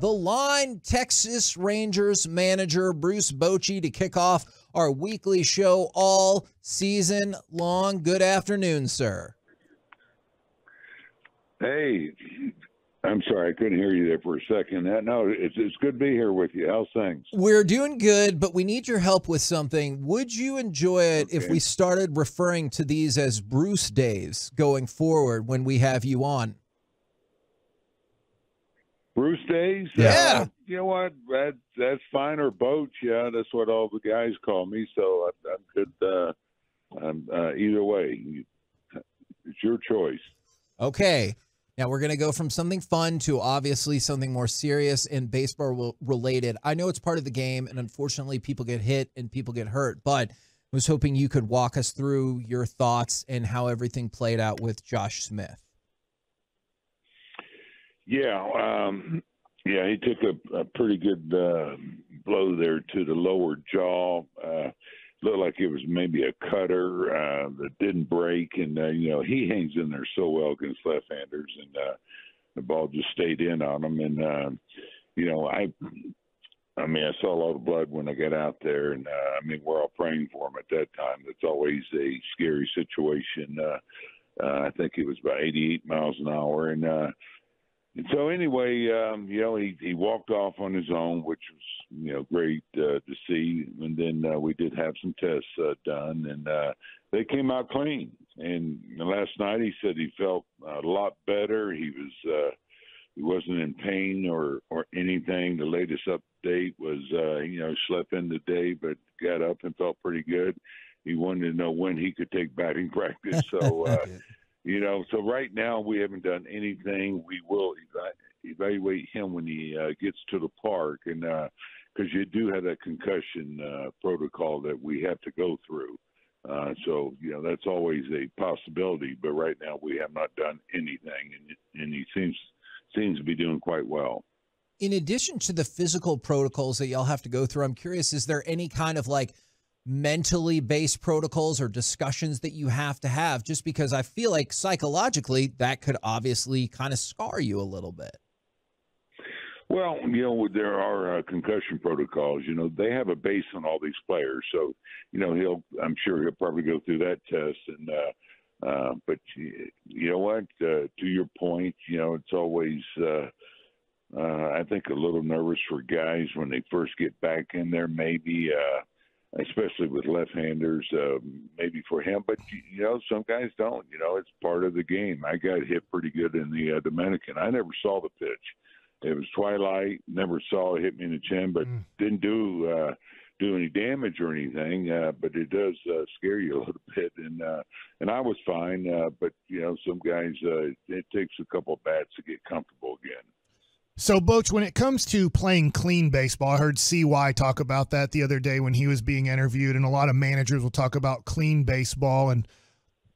the line, Texas Rangers manager Bruce Bochy to kick off our weekly show all season long. Good afternoon, sir. Hey, I'm sorry, I couldn't hear you there for a second. No, it's good to be here with you. How's things? We're doing good, but we need your help with something. Would you enjoy it if we started referring to these as Bruce Days going forward when we have you on? Bruce Days? Yeah. You know what? That's fine. Or Boach. Yeah, that's what all the guys call me. So I'm good. Either way, it's your choice. Okay. Now we're going to go from something fun to obviously something more serious and baseball related. I know it's part of the game, and unfortunately people get hit and people get hurt, but I was hoping you could walk us through your thoughts and how everything played out with Josh Smith. Yeah, he took a pretty good blow there to the lower jaw. Looked like it was maybe a cutter that didn't break, and he hangs in there so well against left-handers, and the ball just stayed in on him. And I saw a lot of blood when I got out there, and we're all praying for him at that time. It's always a scary situation. I think it was about 88 miles an hour, and so anyway, he walked off on his own, which was, great to see. And then we did have some tests done, and they came out clean. And last night he said he felt a lot better. He wasn't in pain or anything. The latest update was, slept in the day, but got up and felt pretty good. He wanted to know when he could take batting practice. So, so right now we haven't done anything. We will evaluate him when he gets to the park, and because you do have that concussion protocol that we have to go through. So that's always a possibility. But right now we have not done anything, and he seems to be doing quite well. In addition to the physical protocols that y'all have to go through, I'm curious: is there any kind of mentally based protocols or discussions that you have to have, just because I feel like psychologically that could obviously kind of scar you a little bit? Well, there are concussion protocols. They have a base on all these players. So, I'm sure he'll probably go through that test. And, but you know what, to your point, it's always, I think a little nervous for guys when they first get back in there, maybe, especially with left-handers, maybe for him. But, some guys don't. It's part of the game. I got hit pretty good in the Dominican. I never saw the pitch. It was twilight, never saw it hit me in the chin, but didn't do any damage or anything. But it does scare you a little bit. And I was fine. But, some guys, it takes a couple of bats to get comfortable again. So, Boach, when it comes to playing clean baseball, I heard CY talk about that the other day when he was being interviewed, and a lot of managers will talk about clean baseball. And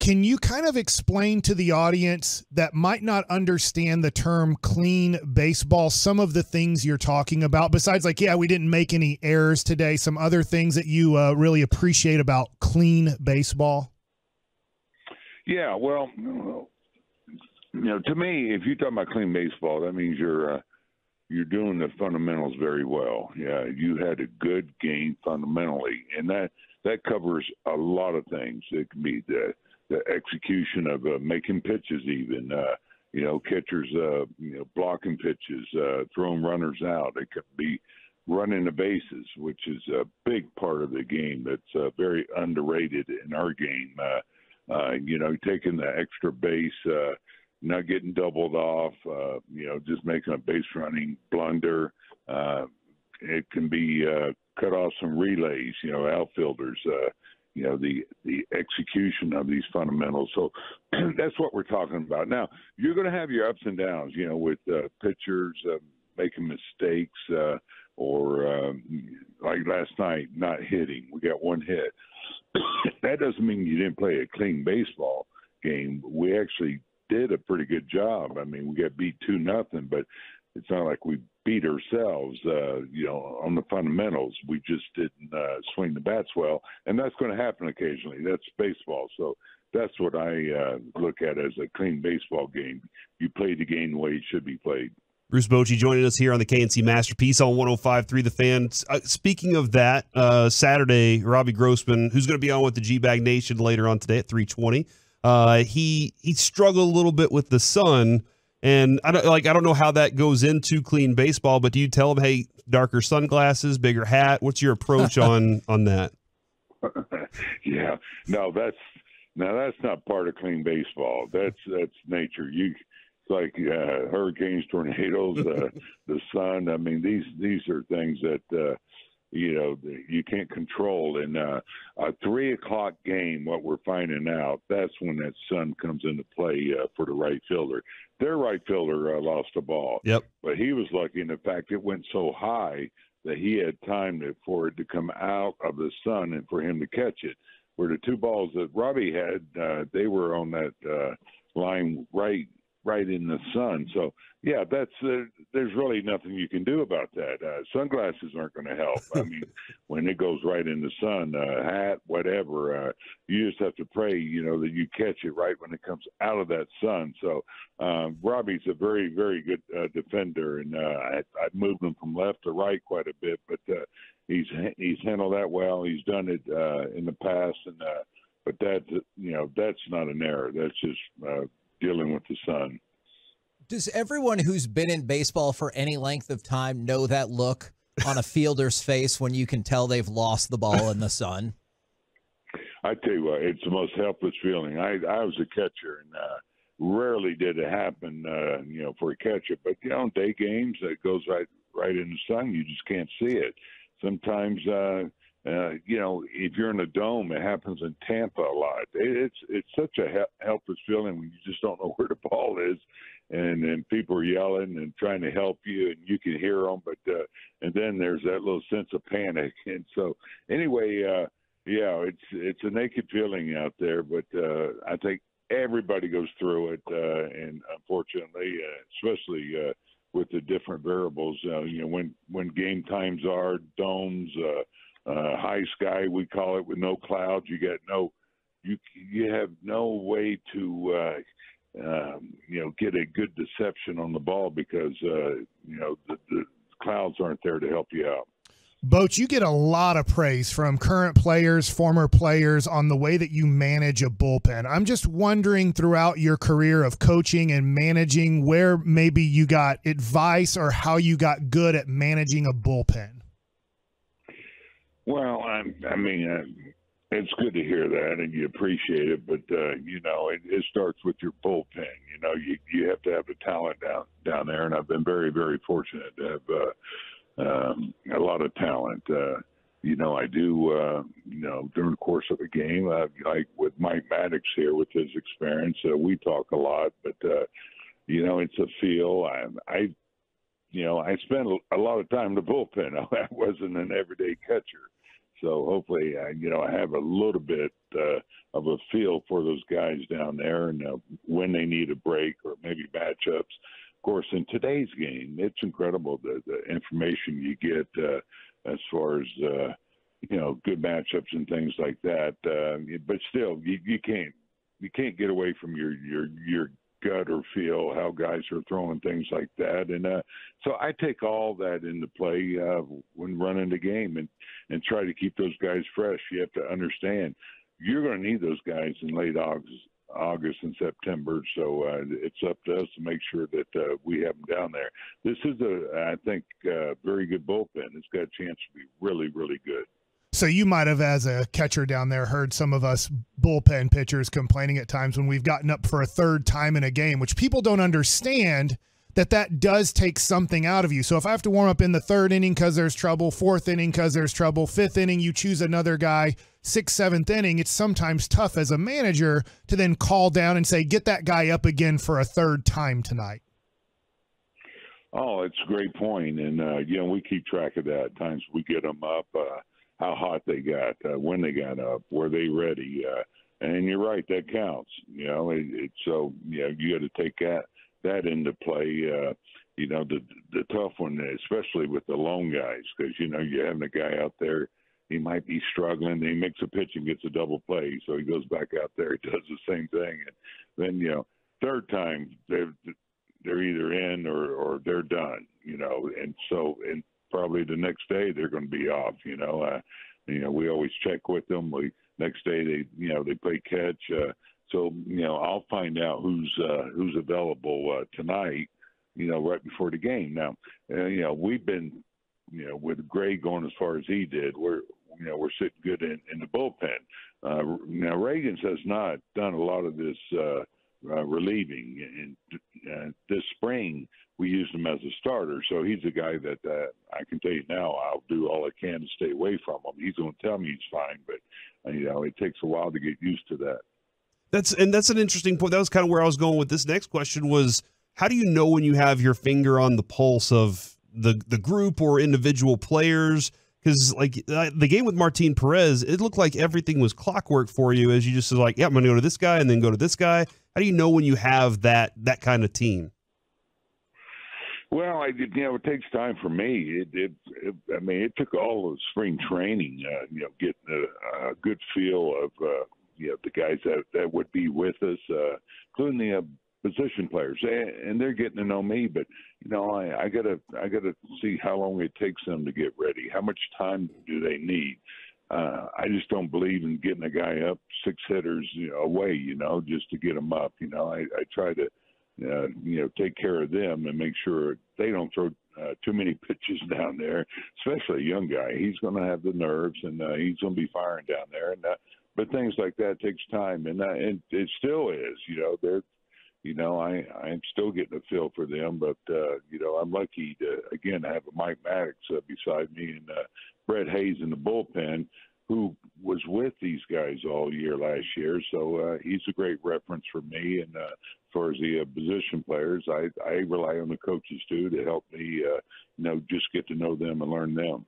can you kind of explain to the audience that might not understand the term clean baseball some of the things you're talking about, besides we didn't make any errors today, some other things that you really appreciate about clean baseball? Yeah, well, to me, if you're talking about clean baseball, that means you're doing the fundamentals very well. Yeah, you had a good game fundamentally, and that covers a lot of things. It can be the execution of making pitches, even catchers blocking pitches, throwing runners out. It could be running the bases, which is a big part of the game that's very underrated in our game. Taking the extra base, not getting doubled off, just making a base running blunder. It can be cut off some relays, outfielders, the execution of these fundamentals. So that's what we're talking about. Now, you're going to have your ups and downs, with pitchers making mistakes or like last night, not hitting. We got one hit. That doesn't mean you didn't play a clean baseball game. We actually did a pretty good job. We got beat 2-0, but it's not like we beat ourselves, on the fundamentals. We just didn't swing the bats well, and that's going to happen occasionally. That's baseball. So that's what I look at as a clean baseball game. You play the game the way it should be played. Bruce Bochy joining us here on the K&C Masterpiece on 105.3 The Fan. Speaking of that, Saturday, Robbie Grossman, who's going to be on with the G-Bag Nation later on today at 3:20, he struggled a little bit with the sun, and I don't know how that goes into clean baseball, but do you tell him, hey, darker sunglasses, bigger hat? What's your approach on that? Yeah, no, that's not part of clean baseball. That's nature. It's like hurricanes, tornadoes, the sun. I mean, these are things that you can't control. And a 3:00 game, what we're finding out, that's when that sun comes into play for the right fielder. Their right fielder lost the ball. Yep. But he was lucky in the fact it went so high that he had time for it to come out of the sun and for him to catch it. Where the two balls that Robbie had, they were on that line right in the sun. So, yeah, there's really nothing you can do about that. Sunglasses aren't going to help. I mean, when it goes right in the sun, hat, whatever, you just have to pray, that you catch it right when it comes out of that sun. So Robbie's a very, very good defender, and I've moved him from left to right quite a bit, but he's handled that well. He's done it in the past, and but that's not an error. That's just dealing with the sun. Does everyone who's been in baseball for any length of time know that look on a fielder's face when you can tell they've lost the ball in the sun? I tell you what, it's the most helpless feeling. I was a catcher, and rarely did it happen, for a catcher. But day games, it goes right in the sun. You just can't see it. Sometimes, if you're in a dome, it happens in Tampa a lot. It's such a helpless feeling when you just don't know where the ball is, and people are yelling and trying to help you, and you can hear them, but and then there's that little sense of panic. And so, anyway, it's a naked feeling out there, but I think everybody goes through it, and unfortunately, especially with the different variables, when game times are domes. High sky, we call it, with no clouds. You have no way to get a good deception on the ball because the clouds aren't there to help you out. Boch, you get a lot of praise from current players, former players on the way that you manage a bullpen. I'm just wondering, throughout your career of coaching and managing, where maybe you got advice or how you got good at managing a bullpen. Well, it's good to hear that, and you appreciate it. But it starts with your bullpen. You have to have the talent down there, and I've been very, very fortunate to have a lot of talent. I do. During the course of a game, like with Mike Maddox here with his experience, we talk a lot. But it's a feel. I spent a lot of time in the bullpen. I wasn't an everyday catcher. So hopefully, I have a little bit of a feel for those guys down there and when they need a break or maybe matchups. Of course, in today's game, it's incredible the information you get as far as, good matchups and things like that. But still, you can't get away from your gut or feel how guys are throwing things like that. And so I take all that into play when running the game and try to keep those guys fresh. You have to understand you're going to need those guys in late August and September. So it's up to us to make sure that we have them down there. This is I think, very good bullpen. It's got a chance to be really, really good. So you might have, as a catcher down there, heard some of us bullpen pitchers complaining at times when we've gotten up for a third time in a game, which people don't understand that does take something out of you. So if I have to warm up in the third inning because there's trouble, fourth inning because there's trouble, fifth inning you choose another guy, sixth, seventh inning, it's sometimes tough as a manager to then call down and say, get that guy up again for a third time tonight. Oh, it's a great point. And, we keep track of that. At times we get them up, how hot they got, when they got up, were they ready? And you're right, that counts. So you got to take that into play. The tough one, especially with the lone guys, because you're having a guy out there, he might be struggling. He makes a pitch and gets a double play, so he goes back out there, he does the same thing, and then third time they're either in or or they're done, and so, and probably the next day they're going to be off, we always check with them. Next day they play catch. So, I'll find out who's available tonight, right before the game. Now, we've been, with Gray going as far as he did, we're sitting good in the bullpen. Now, Reagan's has not done a lot of this relieving. And this spring, we used him as a starter. So he's a guy that I can tell you now, I'll do all I can to stay away from him. He's going to tell me he's fine, but, it takes a while to get used to that. That's an interesting point. That was kind of where I was going with this next question was, how do you know when you have your finger on the pulse of the group or individual players? Because like the game with Martin Perez, it looked like everything was clockwork for you as you just was like, yeah, I'm going to go to this guy and then go to this guy. How do you know when you have that kind of team? Well, it takes time for me. It took all of spring training, getting a good feel of, the guys that would be with us, including the position players, and they're getting to know me. But I gotta see how long it takes them to get ready. How much time do they need? I just don't believe in getting a guy up 6 hitters away, just to get them up. I try to take care of them and make sure they don't throw too many pitches down there, especially a young guy. He's going to have the nerves, and he's going to be firing down there. And but things like that takes time, and it still is. I'm still getting a feel for them, but I'm lucky to again have a Mike Maddox beside me and Brett Hayes in the bullpen, who was with these guys all year last year. So he's a great reference for me. And as far as the position players, I rely on the coaches too to help me, just get to know them and learn them.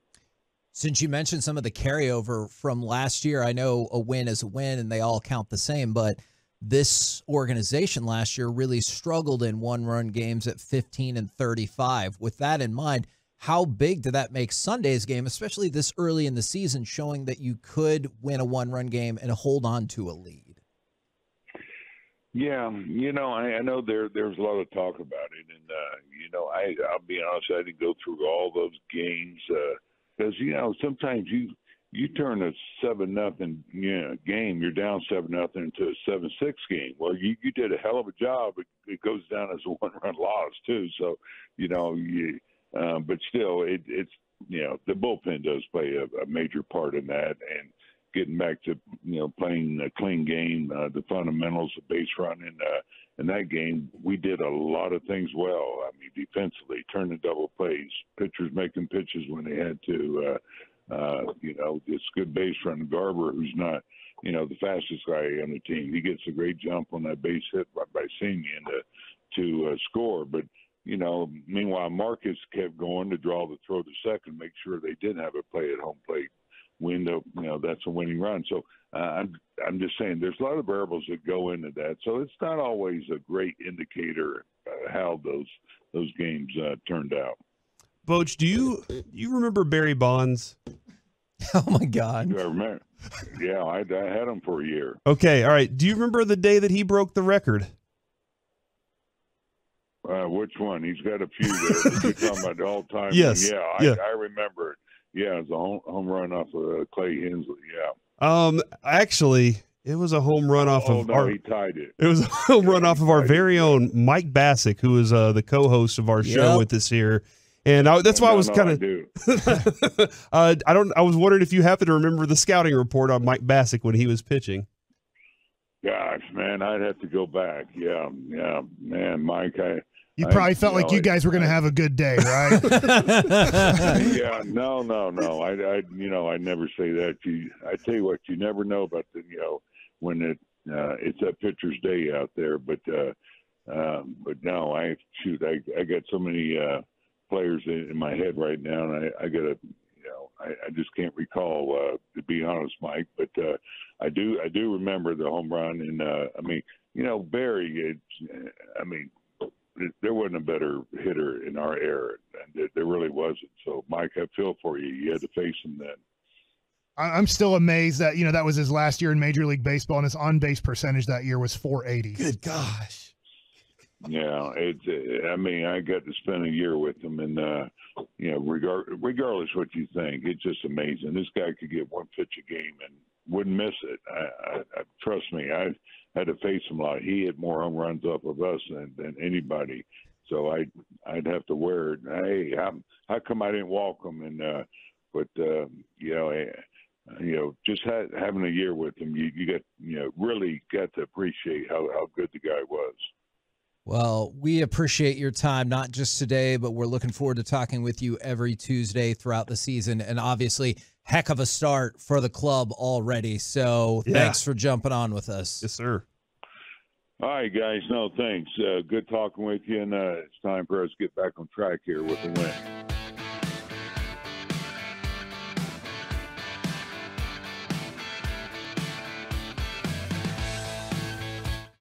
Since you mentioned some of the carryover from last year, I know a win is a win and they all count the same, but this organization last year really struggled in one-run games at 15 and 35. With that in mind, how big did that make Sunday's game, especially this early in the season, showing that you could win a one-run game and hold on to a lead? Yeah, I know there's a lot of talk about it, and I'll be honest, I didn't go through all those games because sometimes you turn a 7-0 game, you're down 7-0 into a 7-6 game. Well, you did a hell of a job. It goes down as a one-run loss too. So but still, it's the bullpen does play a major part in that, and getting back to playing a clean game, the fundamentals, the base running. In that game, we did a lot of things well. I mean, defensively, turning double plays, pitchers making pitches when they had to. It's good base running. Garber, who's not the fastest guy on the team, he gets a great jump on that base hit by Singh to score, but. Meanwhile, Marcus kept going to draw the throw to second, make sure they did have a play at home plate window. That's a winning run. So I'm just saying there's a lot of variables that go into that. So it's not always a great indicator how those games turned out. Boch, do you remember Barry Bonds? Oh my God! Do I remember? Yeah, I had him for a year. Okay, all right. Do you remember the day that he broke the record? Which one? He's got a few there. You're talking about the all-time. Yes. Yeah, I remember it. Yeah, it was a home run off of Clay Hensley. Yeah. Actually, it was a home run off of he tied it. It was a home run off of our very own Mike Bassick, who is the co-host of our show with us here. And that's why I was kind of. I was wondering if you happen to remember the scouting report on Mike Bassick when he was pitching. Gosh, man, I'd have to go back. Yeah, man, Mike. You probably felt like you guys were going to have a good day, right? Yeah, no. I never say that. I tell you what, you never know about when it's that pitcher's day out there. But no, I got so many players in my head right now, and I got to. I just can't recall, to be honest, Mike. But I do remember the home run, and Barry. There wasn't a better hitter in our era, and there really wasn't. So, Mike, I feel for you. You had to face him then. I'm still amazed that that was his last year in Major League Baseball, and his on-base percentage that year was .480. Good gosh. Yeah, it's. I mean, I got to spend a year with him, and you know, regardless what you think, it's just amazing. This guy could get one pitch a game and wouldn't miss it. I trust me. I had to face him a lot. He had more home runs off of us than anybody. So I'd have to wear it. Hey, how come I didn't walk him? And but just having a year with him, you got really got to appreciate how good the guy was. Well, we appreciate your time, not just today, but we're looking forward to talking with you every Tuesday throughout the season. And obviously, heck of a start for the club already. So thanks for jumping on with us. Yes, sir. All right, guys. No, thanks. Good talking with you. And it's time for us to get back on track here with the win.